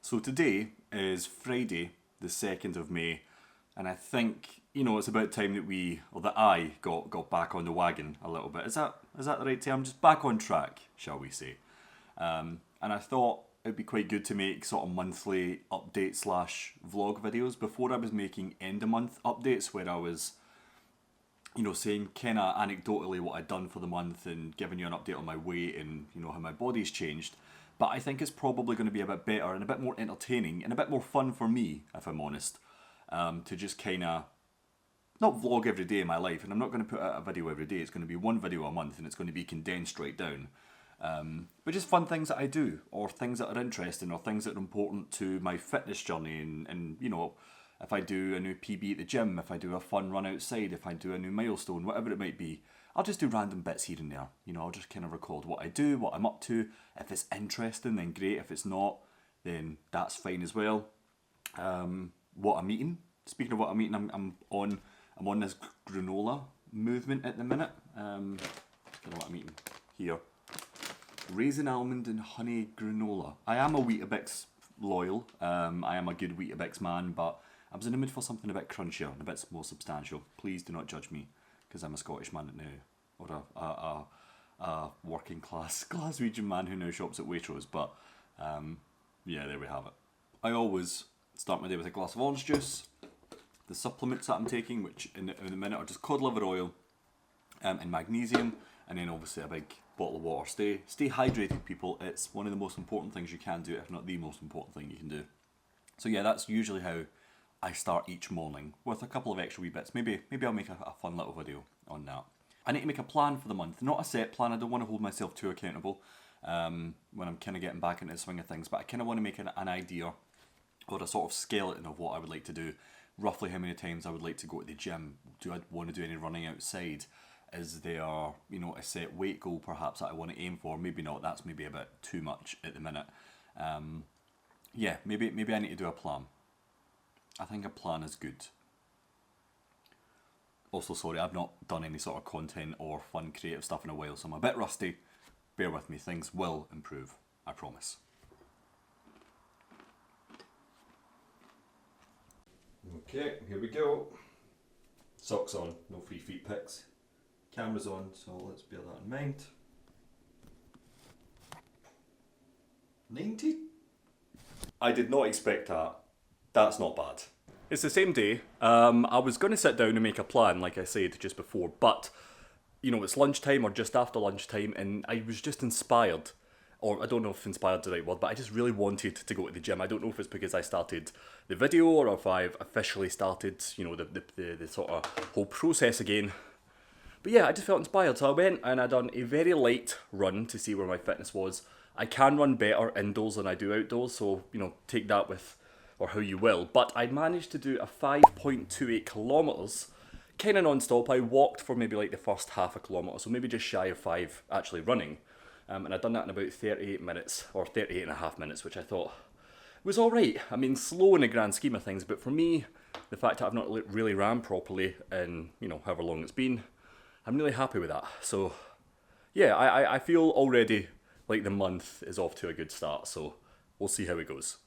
So today is Friday, the 2nd of May, and I think, it's about time that I got back on the wagon a little bit. Is that the right term? Just back on track, shall we say. And I thought it'd be quite good to make sort of monthly update slash vlog videos. Before I was making end of month updates where I was, saying kind of anecdotally what I'd done for the month and giving you an update on my weight and, how my body's changed. But I think it's probably going to be a bit better and a bit more entertaining and a bit more fun for me, if I'm honest, to just kind of not vlog every day of my life. And I'm not going to put out a video every day. It's going to be one video a month and it's going to be condensed right down. But just fun things that I do, or things that are interesting, or things that are important to my fitness journey. And if I do a new PB at the gym, if I do a fun run outside, if I do a new milestone, whatever it might be, I'll just do random bits here and there. I'll just kind of record what I do, what I'm up to. If it's interesting, then great. If it's not, then that's fine as well. What I'm eating. Speaking of what I'm eating, I'm on this granola movement at the minute. Kind of what I'm eating here. Raisin almond and honey granola. I am a Weetabix loyal. I am a good Weetabix man, but I was in the mood for something a bit crunchier and a bit more substantial. Please do not judge me, because I'm a Scottish man now, or a working class Glaswegian man who now shops at Waitrose. But yeah, there we have it. I always start my day with a glass of orange juice. The supplements that I'm taking, which in a minute are just cod liver oil and magnesium, and then obviously a big bottle of water. Stay hydrated, people. It's one of the most important things you can do, if not the most important thing you can do. So yeah, that's usually how I start each morning, with a couple of extra wee bits. Maybe I'll make a fun little video on that. I need to make a plan for the month, not a set plan. I don't want to hold myself too accountable when I'm kind of getting back into the swing of things, but I kind of want to make an idea or a sort of skeleton of what I would like to do. Roughly how many times I would like to go to the gym. Do I want to do any running outside? Is there, a set weight goal perhaps that I want to aim for? Maybe not. That's maybe a bit too much at the minute. Yeah, maybe I need to do a plan. I think a plan is good. Also, sorry, I've not done any sort of content or fun creative stuff in a while, so I'm a bit rusty. Bear with me, things will improve, I promise. Okay, here we go. Socks on, no free feet pics. Camera's on, so let's bear that in mind. 90? I did not expect that. That's not bad. It's the same day. I was going to sit down and make a plan, like I said just before, but it's lunchtime or just after lunchtime, and I was just inspired, or I don't know if inspired is the right word, but I just really wanted to go to the gym. I don't know if it's because I started the video or if I've officially started, the sort of whole process again. But yeah, I just felt inspired, so I went and I done a very light run to see where my fitness was. I can run better indoors than I do outdoors, so take that with, or how you will. But I managed to do a 5.28 kilometres, kind of non-stop. I walked for maybe like the first half a kilometre, so maybe just shy of 5 actually running. And I'd done that in about 38 minutes, or 38 and a half minutes, which I thought was alright. I mean, slow in the grand scheme of things, but for me, the fact that I've not really ran properly in, however long it's been, I'm really happy with that. So, yeah, I feel already like the month is off to a good start, so we'll see how it goes.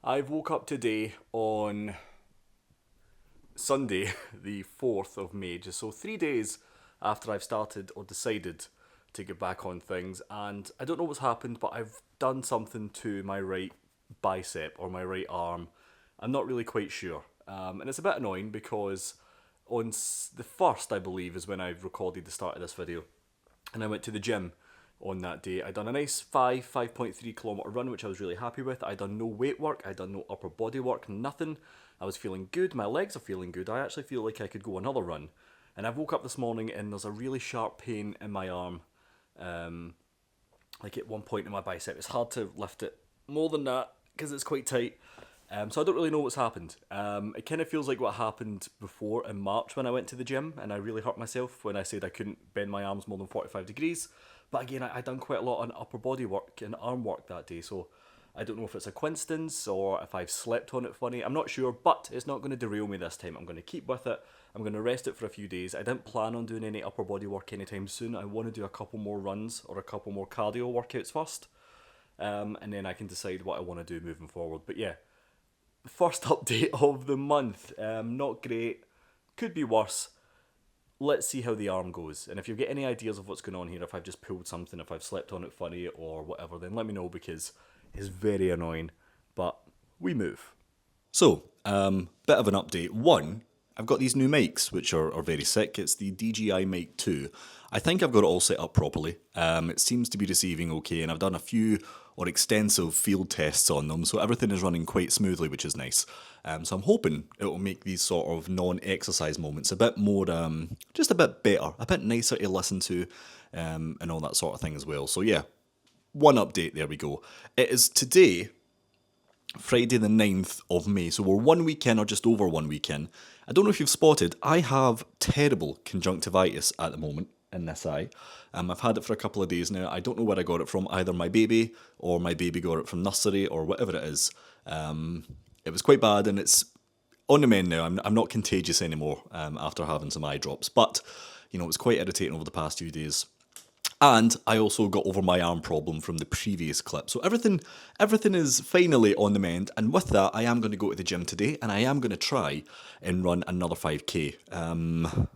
I've woke up today on Sunday, the 4th of May, just so 3 days after I've started or decided to get back on things, and I don't know what's happened, but I've done something to my right bicep or my right arm. I'm not really quite sure, and it's a bit annoying because on the 1st, I believe, is when I've recorded the start of this video, and I went to the gym on that day. I done a nice 5.3 kilometre run, which I was really happy with. I done no weight work, I done no upper body work, nothing. I was feeling good, my legs are feeling good. I actually feel like I could go another run. And I woke up this morning and there's a really sharp pain in my arm. Like at one point in my bicep. It's hard to lift it more than that because it's quite tight. So I don't really know what's happened. It kind of feels like what happened before in March when I went to the gym and I really hurt myself when I said I couldn't bend my arms more than 45 degrees. But again, I done quite a lot on upper body work and arm work that day, so I don't know if it's a coincidence or if I've slept on it funny. I'm not sure, but it's not going to derail me this time. I'm going to keep with it. I'm going to rest it for a few days. I didn't plan on doing any upper body work anytime soon. I want to do a couple more runs or a couple more cardio workouts first, and then I can decide what I want to do moving forward. But yeah, first update of the month. Not great. Could be worse. Let's see how the arm goes. And if you get any ideas of what's going on here, if I've just pulled something, if I've slept on it funny or whatever, then let me know because it's very annoying. But we move. So, bit of an update. One, I've got these new mics, which are very sick. It's the DJI Mic 2. I think I've got it all set up properly. It seems to be receiving okay, and I've done a few or extensive field tests on them, so everything is running quite smoothly, which is nice. So I'm hoping it will make these sort of non-exercise moments a bit more, just a bit better, a bit nicer to listen to, and all that sort of thing as well. So yeah, one update, there we go. It is today, Friday the 9th of May. So we're 1 week in or just over 1 week in. I don't know if you've spotted, I have terrible conjunctivitis at the moment in this eye. I've had it for a couple of days now. I don't know where I got it from, either my baby or my baby got it from nursery or whatever it is. It was quite bad and it's on the mend now. I'm not contagious anymore after having some eye drops. But, you know, it was quite irritating over the past few days. And I also got over my arm problem from the previous clip. So everything is finally on the mend. And with that, I am going to go to the gym today and I am going to try and run another 5k.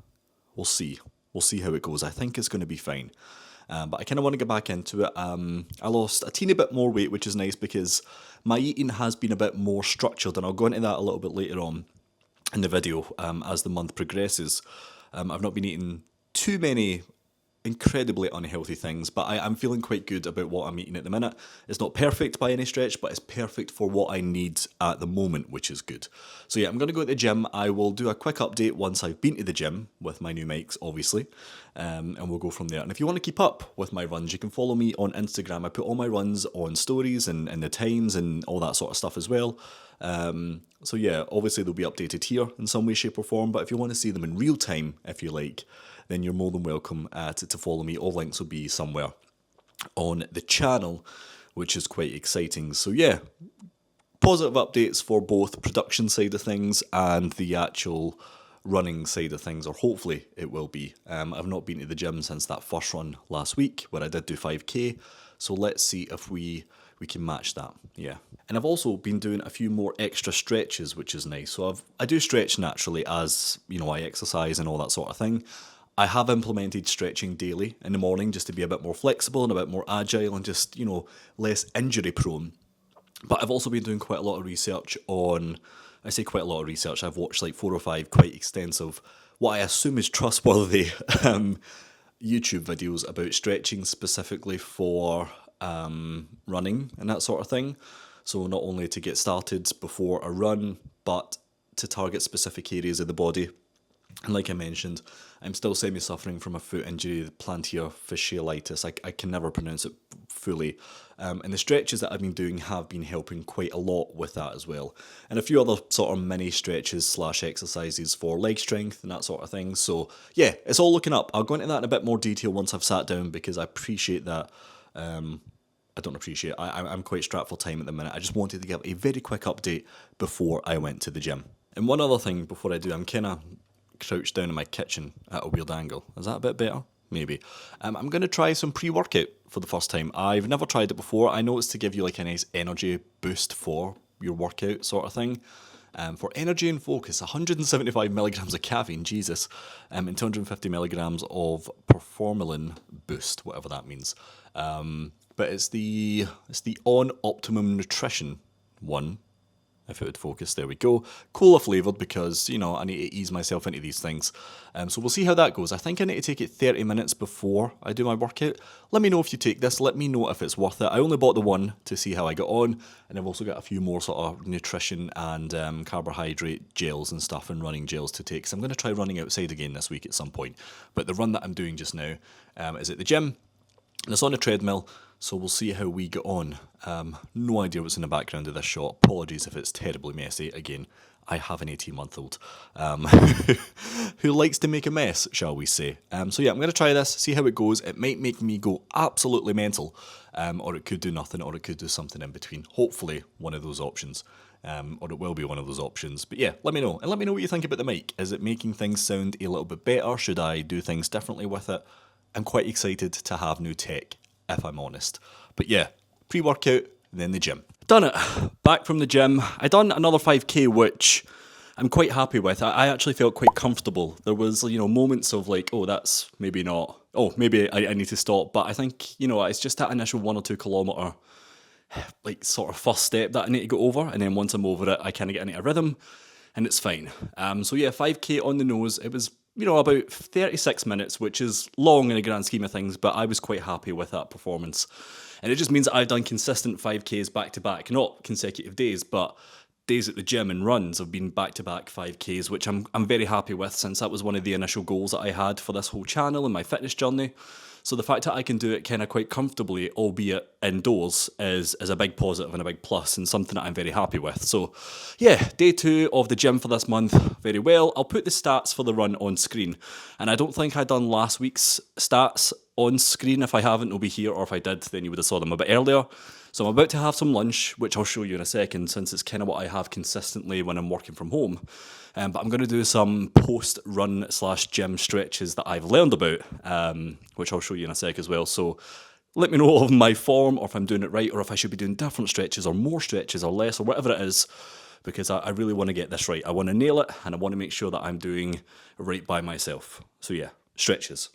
We'll see. We'll see how it goes. I think it's going to be fine. But I kind of want to get back into it. I lost a teeny bit more weight, which is nice because my eating has been a bit more structured. And I'll go into that a little bit later on in the video as the month progresses. I've not been eating too many incredibly unhealthy things, but I'm feeling quite good about what I'm eating at the minute. It's not perfect by any stretch, but it's perfect for what I need at the moment, which is good. So yeah, I'm going to go to the gym. I will do a quick update once I've been to the gym with my new mics, obviously, and we'll go from there. And if you want to keep up with my runs, you can follow me on Instagram. I put all my runs on stories and the times and all that sort of stuff as well. So yeah, obviously they'll be updated here in some way, shape or form, but if you want to see them in real time, if you like, then you're more than welcome to follow me. All links will be somewhere on the channel, which is quite exciting. So yeah, positive updates for both production side of things and the actual running side of things, or hopefully it will be. I've not been to the gym since that first run last week where I did do 5k, so let's see if we can match that. Yeah. And I've also been doing a few more extra stretches, which is nice. So I do stretch naturally as, you know, I exercise and all that sort of thing. I have implemented stretching daily in the morning just to be a bit more flexible and a bit more agile and just, you know, less injury prone. But I've also been doing quite a lot of research on, I say quite a lot of research, I've watched like 4 or 5 quite extensive, what I assume is trustworthy YouTube videos about stretching specifically for running and that sort of thing. So not only to get started before a run, but to target specific areas of the body. And like I mentioned, I'm still semi-suffering from a foot injury, plantar fasciitis. I can never pronounce it fully. And the stretches that I've been doing have been helping quite a lot with that as well. And a few other sort of mini stretches / exercises for leg strength and that sort of thing. So yeah, it's all looking up. I'll go into that in a bit more detail once I've sat down because I appreciate that. I'm quite strapped for time at the minute. I just wanted to give a very quick update before I went to the gym. And one other thing before I do, I'm kind of crouched down in my kitchen at a weird angle. Is that a bit better? Maybe. I'm going to try some pre-workout for the first time. I've never tried it before. I know it's to give you like a nice energy boost for your workout sort of thing. For energy and focus, 175 milligrams of caffeine, Jesus, and 250 milligrams of performalin boost, whatever that means. But it's the On Optimum Nutrition one. If it would focus, there we go. Cola flavoured because, you know, I need to ease myself into these things. So we'll see how that goes. I think I need to take it 30 minutes before I do my workout. Let me know if you take this. Let me know if it's worth it. I only bought the one to see how I got on. And I've also got a few more sort of nutrition and carbohydrate gels and stuff and running gels to take. So I'm going to try running outside again this week at some point. But the run that I'm doing just now is at the gym. And it's on a treadmill, so we'll see how we get on. No idea what's in the background of this shot. Apologies if it's terribly messy. Again, I have an 18-month-old who likes to make a mess, shall we say. So yeah, I'm going to try this, see how it goes. It might make me go absolutely mental, or it could do nothing, or it could do something in between. Hopefully one of those options. Or it will be one of those options. But yeah, let me know. And let me know what you think about the mic. Is it making things sound a little bit better? Should I do things differently with it? I'm quite excited to have new tech, if I'm honest. But yeah, pre-workout, then the gym. Done it. Back from the gym. I done another 5k, which I'm quite happy with. I actually felt quite comfortable. There was, moments of like, oh, that's maybe not. Oh, maybe I need to stop. But I think, it's just that initial 1 or 2 kilometre like sort of first step that I need to go over, and then once I'm over it, I kind of get into a rhythm, and it's fine. So yeah, 5k on the nose. It was about 36 minutes, which is long in the grand scheme of things, but I was quite happy with that performance. And it just means that I've done consistent 5ks back to back, not consecutive days, but days at the gym and runs have been back to back 5ks, which I'm very happy with, since that was one of the initial goals that I had for this whole channel and my fitness journey. So the fact that I can do it kind of quite comfortably, albeit indoors, is a big positive and a big plus, and something that I'm very happy with. So yeah, day 2 of the gym for this month, very well. I'll put the stats for the run on screen, and I don't think I done last week's stats on screen. If I haven't, they'll be here, or if I did, then you would have saw them a bit earlier. So I'm about to have some lunch, which I'll show you in a second, since it's kind of what I have consistently when I'm working from home. But I'm going to do some post-run/gym stretches that I've learned about, which I'll show you in a sec as well. So let me know of my form, or if I'm doing it right, or if I should be doing different stretches, or more stretches, or less, or whatever it is, because I really want to get this right. I want to nail it, and I want to make sure that I'm doing right by myself. So yeah, stretches.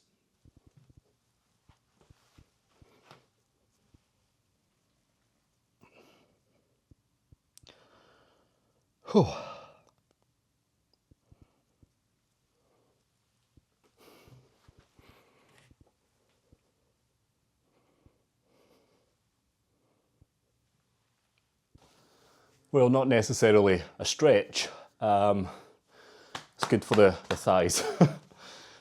Whew. Well, not necessarily a stretch. It's good for the thighs.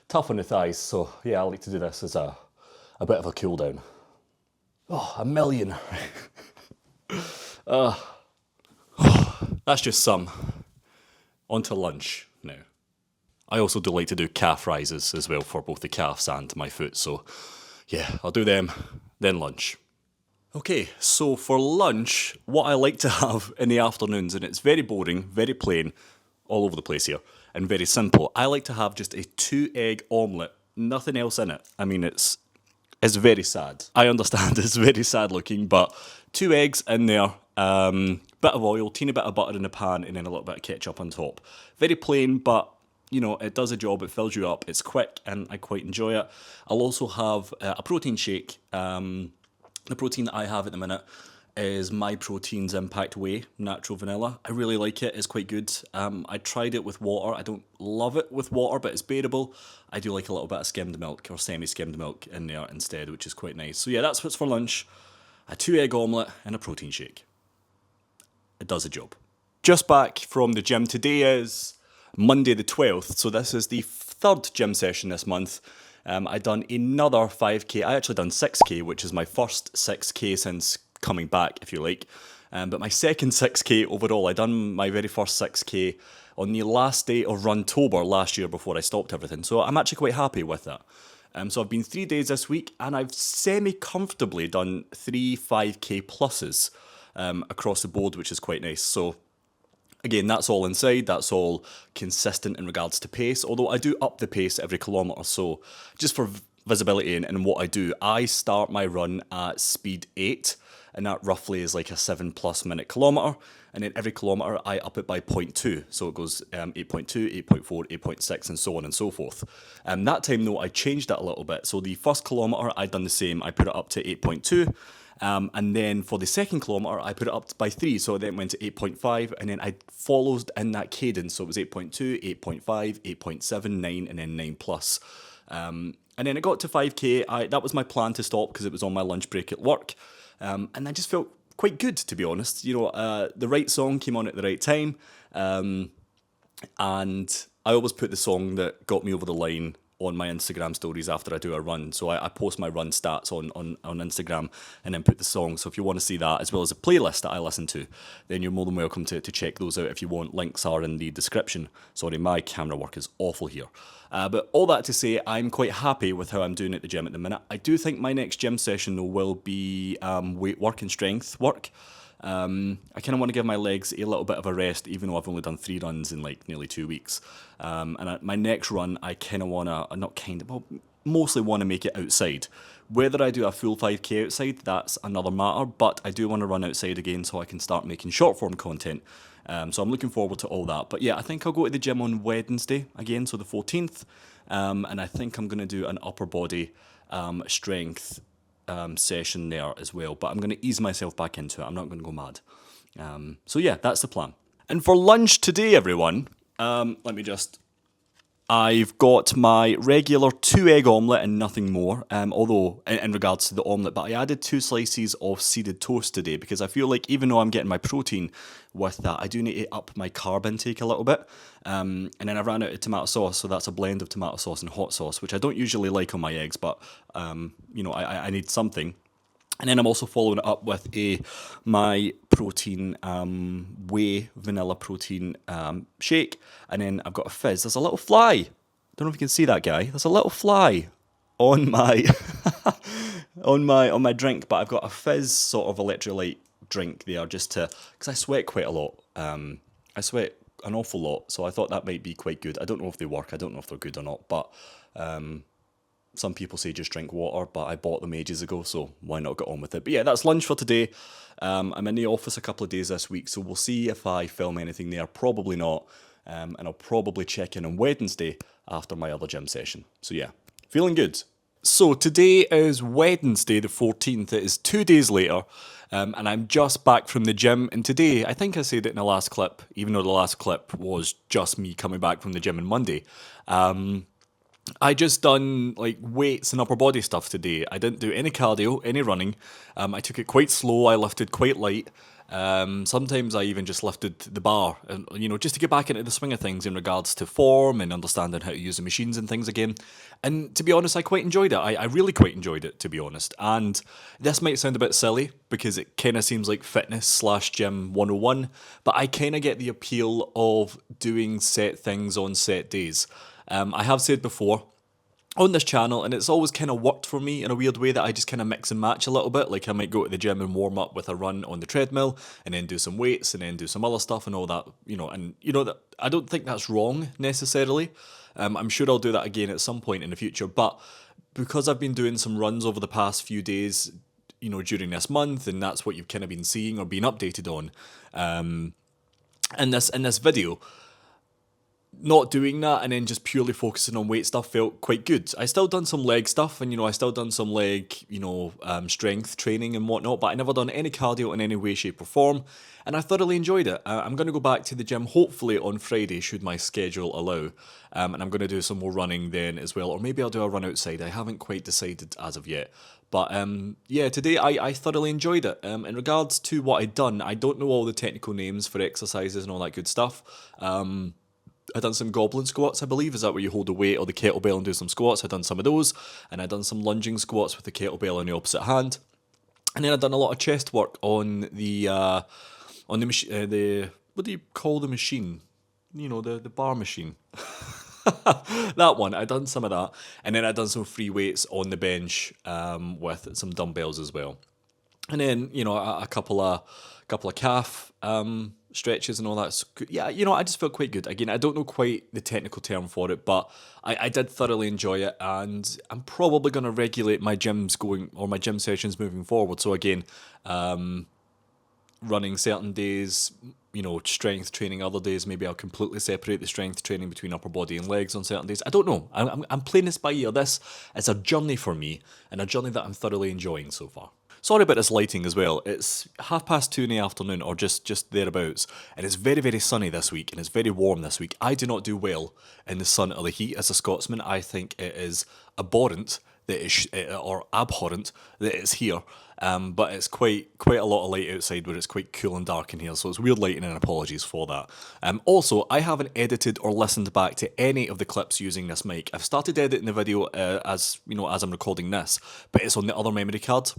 Tough on the thighs, so yeah, I like to do this as a bit of a cool down. Oh, 1,000,000. That's just some. On to lunch now. I also do like to do calf rises as well for both the calves and my foot, so yeah, I'll do them, then lunch. Okay, so for lunch, what I like to have in the afternoons, and it's very boring, very plain, all over the place here, and very simple. I like to have just a 2-egg omelette, nothing else in it. I mean, it's very sad. I understand it's very sad looking, but 2 eggs in there, bit of oil, teeny bit of butter in the pan, and then a little bit of ketchup on top. Very plain, but it does a job. It fills you up. It's quick, and I quite enjoy it. I'll also have a protein shake. The protein that I have at the minute is My Protein's Impact Whey Natural Vanilla. I really like it. It's quite good. I tried it with water. I don't love it with water, but it's bearable. I do like a little bit of skimmed milk or semi-skimmed milk in there instead, which is quite nice. So yeah, that's what's for lunch. A 2-egg omelette and a protein shake. It does a job. Just back from the gym. Today is Monday the 12th, so this is the 3rd gym session this month. I done another 5k. I actually done 6k, which is my first 6k since coming back, if you like. But my second 6k overall. I done my very first 6k on the last day of Runtober last year before I stopped everything. So I'm actually quite happy with that. So I've been 3 days this week, and I've semi-comfortably done 3 5k pluses across the board, which is quite nice. So again, that's all inside, that's all consistent in regards to pace, although I do up the pace every kilometre, so just for visibility and what I do, I start my run at speed 8, and that roughly is like a 7+ minute kilometre, and then every kilometre I up it by 0.2, so it goes 8.2, 8.4, 8.6, and so on and so forth. That time though, I changed that a little bit, so the first kilometre I'd done the same, I put it up to 8.2, and then for the second kilometre, I put it up by 3, so then it went to 8.5, and then I followed in that cadence, so it was 8.2, 8.5, 8.7, 9, and then 9 plus. And then it got to 5k, that was my plan to stop because it was on my lunch break at work, and I just felt quite good, to be honest. The right song came on at the right time, and I always put the song that got me over the line on my Instagram stories after I do a run. So I post my run stats on Instagram and then put the song. So if you want to see that, as well as a playlist that I listen to, then you're more than welcome to check those out if you want. Links are in the description. Sorry, my camera work is awful here. But all that to say, I'm quite happy with how I'm doing at the gym at the minute. I do think my next gym session, though, will be weight work and strength work. I kind of want to give my legs a little bit of a rest, even though I've only done 3 runs in like nearly 2 weeks. My next run, I kind of want to, mostly want to make it outside. Whether I do a full 5k outside, that's another matter, but I do want to run outside again so I can start making short form content. So I'm looking forward to all that. But yeah, I think I'll go to the gym on Wednesday again, so the 14th. And I think I'm going to do an upper body strength session there as well, but I'm going to ease myself back into it. I'm not going to go mad. So yeah, that's the plan. And for lunch today, everyone, I've got my regular 2-egg omelette and nothing more, although in regards to the omelette, but I added 2 slices of seeded toast today because I feel like even though I'm getting my protein with that, I do need to up my carb intake a little bit. And then I ran out of tomato sauce, so that's a blend of tomato sauce and hot sauce, which I don't usually like on my eggs, but I need something. And then I'm also following it up with my protein whey vanilla protein shake, and then I've got a fizz. There's a little fly. Don't know if you can see that, guy. There's a little fly on my on my drink, but I've got a fizz sort of electrolyte drink there just to, because I sweat quite a lot. I sweat an awful lot, so I thought that might be quite good. I don't know if they work. I don't know if they're good or not, but. Some people say just drink water, but I bought them ages ago, so why not get on with it? But yeah, that's lunch for today. I'm in the office a couple of days this week, so we'll see if I film anything there. Probably not. And I'll probably check in on Wednesday after my other gym session. So yeah, feeling good. So today is Wednesday the 14th. It is 2 days later, and I'm just back from the gym. And today, I think I said it in the last clip, even though the last clip was just me coming back from the gym on Monday. I just done like weights and upper body stuff today. I didn't do any cardio, any running. I took it quite slow. I lifted quite light. Sometimes I even just lifted the bar, and just to get back into the swing of things in regards to form and understanding how to use the machines and things again. And to be honest, I quite enjoyed it. I really quite enjoyed it, to be honest. And this might sound a bit silly because it kind of seems like fitness/gym 101, but I kind of get the appeal of doing set things on set days. I have said before on this channel, and it's always kind of worked for me in a weird way, that I just kind of mix and match a little bit. Like I might go to the gym and warm up with a run on the treadmill, and then do some weights, and then do some other stuff and all that, that I don't think that's wrong necessarily. I'm sure I'll do that again at some point in the future, but because I've been doing some runs over the past few days, during this month, and that's what you've kind of been seeing or being updated on, in this video. Not doing that and then just purely focusing on weight stuff felt quite good. I still done some leg stuff, and I still done some leg, strength training and whatnot, but I never done any cardio in any way, shape or form, and I thoroughly enjoyed it. I'm going to go back to the gym hopefully on Friday should my schedule allow, and I'm going to do some more running then as well, or maybe I'll do a run outside. I haven't quite decided as of yet. But today I thoroughly enjoyed it. In regards to what I'd done, I don't know all the technical names for exercises and all that good stuff. I done some goblin squats, I believe. Is that where you hold a weight or the kettlebell and do some squats? I done some of those, and I done some lunging squats with the kettlebell on the opposite hand. And then I done a lot of chest work on the machine. What do you call the machine? The bar machine. That one. I done some of that, and then I done some free weights on the bench with some dumbbells as well. And then a couple of calf stretches and all that. Yeah, I just felt quite good. Again, I don't know quite the technical term for it, but I did thoroughly enjoy it, and I'm probably going to regulate my gym sessions moving forward. So again, running certain days, strength training other days. Maybe I'll completely separate the strength training between upper body and legs on certain days. I don't know. I'm playing this by ear. This is a journey for me, and a journey that I'm thoroughly enjoying so far. Sorry about this lighting as well. It's 2:30 in the afternoon, or just thereabouts, and it's very, very sunny this week, and it's very warm this week. I do not do well in the sun or the heat as a Scotsman. I think it is abhorrent that is or abhorrent that it's here. But it's quite a lot of light outside where it's quite cool and dark in here, so it's weird lighting and apologies for that. Also, I haven't edited or listened back to any of the clips using this mic. I've started editing the video as I'm recording this, but it's on the other memory card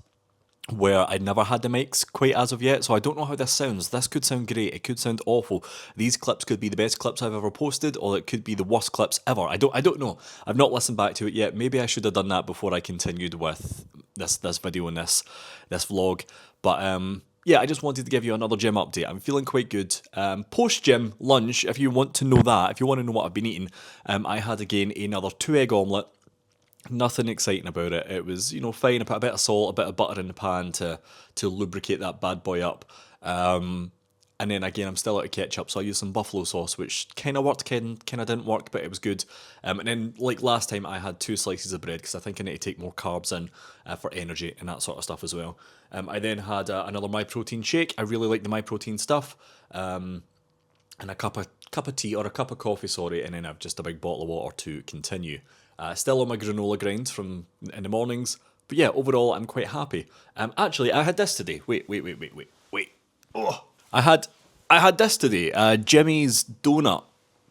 where I'd never had the mics quite as of yet, so I don't know how this sounds. This could sound great, it could sound awful. These clips could be the best clips I've ever posted, or it could be the worst clips ever. I don't know. I've not listened back to it yet. Maybe I should have done that before I continued with this video and this vlog. But yeah, I just wanted to give you another gym update. I'm feeling quite good. Post-gym lunch, if you want to know that, if you want to know what I've been eating, I had again another 2-egg omelette. Nothing exciting about it. It was, fine. I put a bit of salt, a bit of butter in the pan to lubricate that bad boy up. And then again, I'm still out of ketchup, so I used some buffalo sauce, which kind of worked, kind of didn't work, but it was good. And then, like last time, I had 2 slices of bread because I think I need to take more carbs in for energy and that sort of stuff as well. I then had another My Protein shake. I really like the My Protein stuff. And a cup of tea, or a cup of coffee, sorry, and then I've just a big bottle of water to continue. Still on my granola grind from in the mornings, but yeah, overall I'm quite happy. Actually, I had this today. Wait. Oh, I had this today. Jimmy's Donut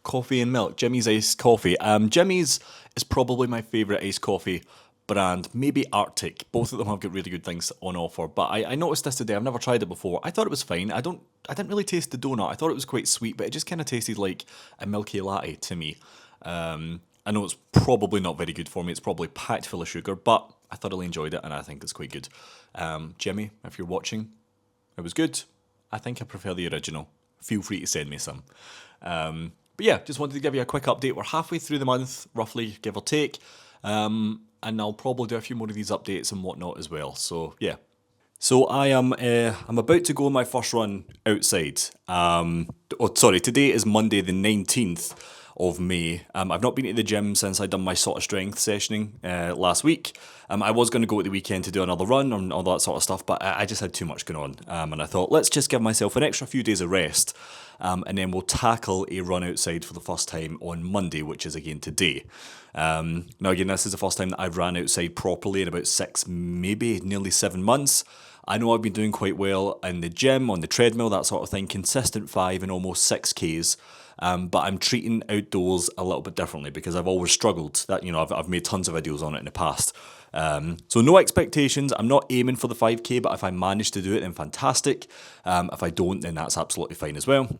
Coffee and Milk. Jimmy's iced coffee. Jimmy's is probably my favourite iced coffee brand. Maybe Arctic. Both of them have got really good things on offer. But I noticed this today. I've never tried it before. I thought it was fine. I didn't really taste the donut. I thought it was quite sweet, but it just kind of tasted like a milky latte to me. I know it's probably not very good for me. It's probably packed full of sugar, but I thoroughly enjoyed it, and I think it's quite good. Jimmy, if you're watching, it was good. I think I prefer the original. Feel free to send me some. But yeah, just wanted to give you a quick update. We're halfway through the month, roughly, give or take. And I'll probably do a few more of these updates and whatnot as well. So yeah. So I'm about to go on my first run outside. Today is Monday the 19th of May. I've not been to the gym since I'd done my sort of strength sessioning last week. I was going to go at the weekend to do another run and all that sort of stuff, but I just had too much going on. And I thought, let's just give myself an extra few days of rest, and then we'll tackle a run outside for the first time on Monday, which is again today. Now again, this is the first time that I've ran outside properly in about 6, maybe nearly 7 months. I know I've been doing quite well in the gym, on the treadmill, that sort of thing, consistent 5 and almost 6Ks. But I'm treating outdoors a little bit differently because I've always struggled. That I've made tons of videos on it in the past. So no expectations. I'm not aiming for the 5K, but if I manage to do it, then fantastic. If I don't, then that's absolutely fine as well.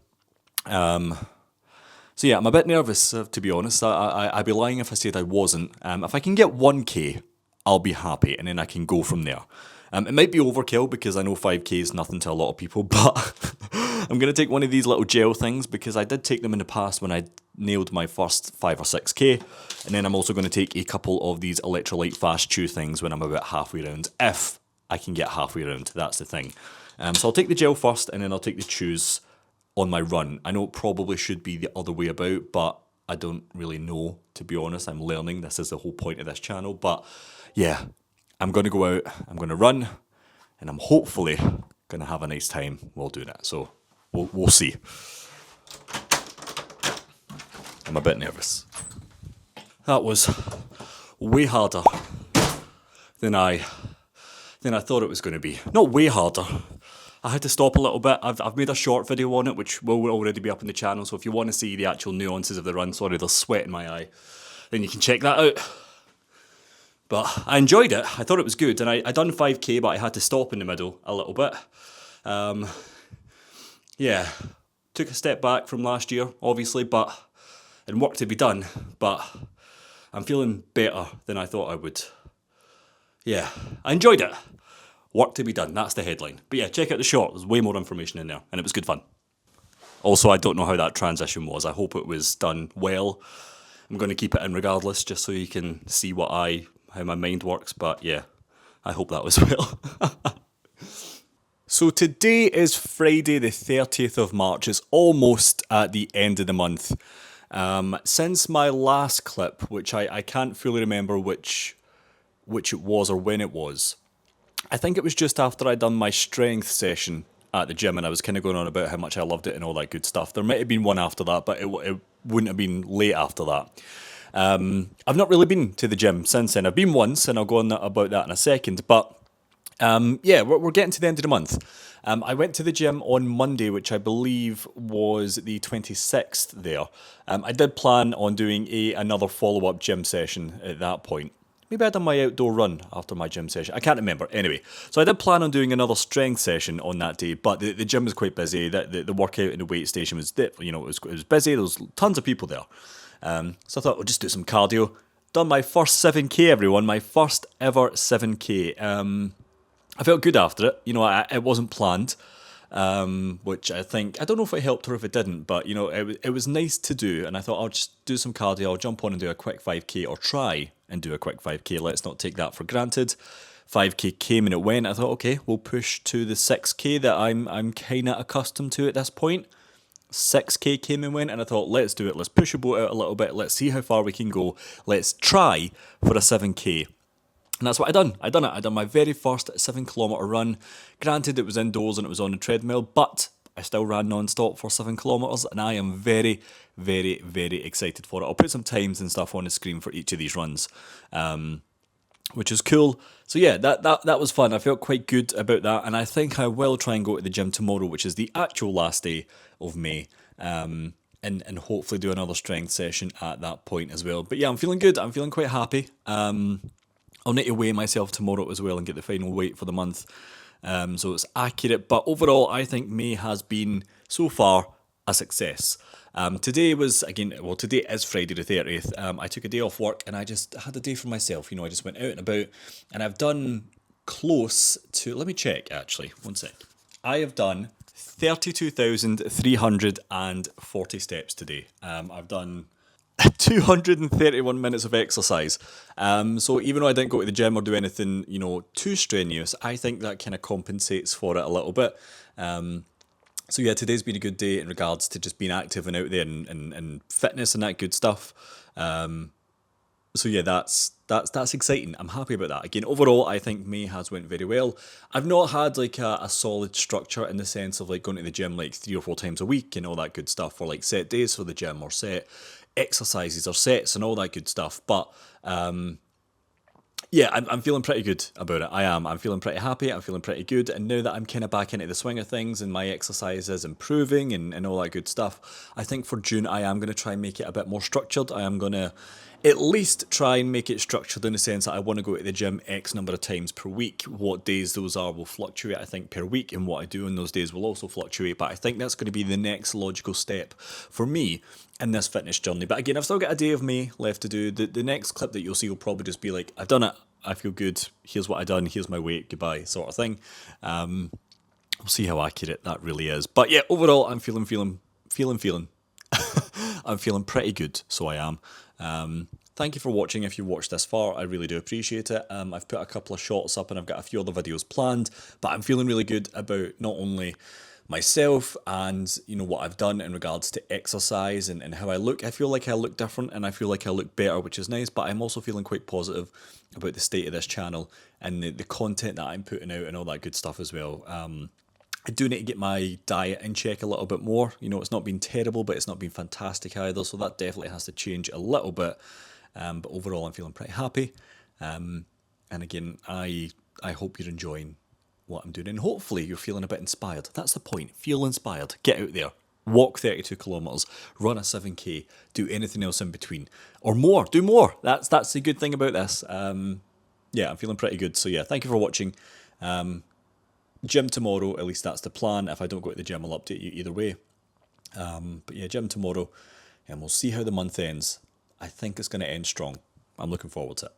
So yeah, I'm a bit nervous, to be honest. I'd be lying if I said I wasn't. If I can get 1K, I'll be happy, and then I can go from there. It might be overkill because I know 5K is nothing to a lot of people, but I'm going to take one of these little gel things because I did take them in the past when I nailed my first 5 or 6K, and then I'm also going to take a couple of these electrolyte fast chew things when I'm about halfway around, if I can get halfway around, that's the thing. So I'll take the gel first, and then I'll take the chews on my run. I know it probably should be the other way about, but I don't really know, to be honest. I'm learning. This is the whole point of this channel, but yeah. I'm going to go out, I'm going to run, and I'm hopefully going to have a nice time while doing it. So we'll see. I'm a bit nervous. That was way harder than I thought it was going to be. Not way harder. I had to stop a little bit. I've made a short video on it, which will already be up on the channel. So if you want to see the actual nuances of the run, sorry, there's sweat in my eye, then you can check that out. But I enjoyed it. I thought it was good. And I done 5K, but I had to stop in the middle a little bit. Yeah, took a step back from last year, obviously, and work to be done. But I'm feeling better than I thought I would. Yeah, I enjoyed it. Work to be done, that's the headline. But yeah, check out the short. There's way more information in there, and it was good fun. Also, I don't know how that transition was. I hope it was done well. I'm going to keep it in regardless, just so you can see how my mind works, but yeah, I hope that was well. So today is Friday the 30th of March. It's almost at the end of the month. Since my last clip, which I can't fully remember which it was or when it was, I think it was just after I'd done my strength session at the gym, and I was kind of going on about how much I loved it and all that good stuff. There might have been one after that, but it wouldn't have been late after that. I've not really been to the gym since then. I've been once, and I'll go on about that in a second. But yeah, we're getting to the end of the month. I went to the gym on Monday, which I believe was the 26th there. I did plan on doing another follow-up gym session at that point. Maybe I done my outdoor run after my gym session. I can't remember. Anyway, so I did plan on doing another strength session on that day, but the gym was quite busy. The workout in the weight station was, it was busy. There was tons of people there. So I thought, we'll just do some cardio. Done my first 7K, everyone. My first ever 7K. I felt good after it. It wasn't planned, which I don't know if it helped or if it didn't, but it was nice to do. And I thought I'll just do some cardio. I'll jump on and do a quick 5K, or try and do a quick 5K. Let's not take that for granted. 5K came and it went. I thought, okay, we'll push to the 6K that I'm kind of accustomed to at this point. 6K came and went, and I thought, let's do it. Let's push the boat out a little bit. Let's see how far we can go. Let's try for a 7K. And that's what I done. I done my very first 7 kilometre run. Granted, it was indoors and it was on a treadmill, but I still ran non-stop for 7 kilometres, and I am very, very, very excited for it. I'll put some times and stuff on the screen for each of these runs, which is cool. So yeah, that was fun. I felt quite good about that, and I think I will try and go to the gym tomorrow, which is the actual last day of May, and hopefully do another strength session at that point as well. But yeah, I'm feeling good. I'm feeling quite happy. I'll need to weigh myself tomorrow as well and get the final weight for the month, so it's accurate. But overall, I think May has been, so far, a success. Today is Friday the 30th. I took a day off work and I just had a day for myself. I just went out and about, and I've done close to, let me check actually, one sec. I have done 32,340 steps today. I've done 231 minutes of exercise. So even though I didn't go to the gym or do anything, too strenuous, I think that kind of compensates for it a little bit. So yeah, today's been a good day in regards to just being active and out there and fitness and that good stuff. So yeah, that's exciting. I'm happy about that. Again, overall, I think May has went very well. I've not had like a solid structure in the sense of like going to the gym like 3 or 4 times a week and all that good stuff, or like set days for the gym or set exercises or sets and all that good stuff. But yeah, I'm feeling pretty good about it. I am. I'm feeling pretty happy. I'm feeling pretty good. And now that I'm kind of back into the swing of things and my exercise is improving and all that good stuff, I think for June I am going to try and make it a bit more structured. I am going to at least try and make it structured in the sense that I want to go to the gym X number of times per week. What days those are will fluctuate, I think, per week, and what I do on those days will also fluctuate. But I think that's going to be the next logical step for me in this fitness journey. But again, I've still got a day of May left to do. The next clip that you'll see will probably just be like, I've done it, I feel good, here's what I've done, here's my weight, goodbye, sort of thing. We'll see how accurate that really is. But yeah, overall, I'm feeling. I'm feeling pretty good, so I am. Thank you for watching. If you watched this far, I really do appreciate it. I've put a couple of shots up and I've got a few other videos planned, but I'm feeling really good about not only myself and what I've done in regards to exercise and how I look. I feel like I look different and I feel like I look better, which is nice, but I'm also feeling quite positive about the state of this channel and the content that I'm putting out and all that good stuff as well. I do need to get my diet in check a little bit more. It's not been terrible, but it's not been fantastic either, so that definitely has to change a little bit. But overall, I'm feeling pretty happy. And again, I hope you're enjoying what I'm doing, and hopefully you're feeling a bit inspired. That's the point. Feel inspired. Get out there. Walk 32 kilometres, run a 7K, do anything else in between. Or more, do more. That's the good thing about this. Yeah, I'm feeling pretty good. So yeah, thank you for watching. Gym tomorrow, at least that's the plan. If I don't go to the gym, I'll update you either way. But yeah, gym tomorrow, and we'll see how the month ends. I think it's going to end strong. I'm looking forward to it.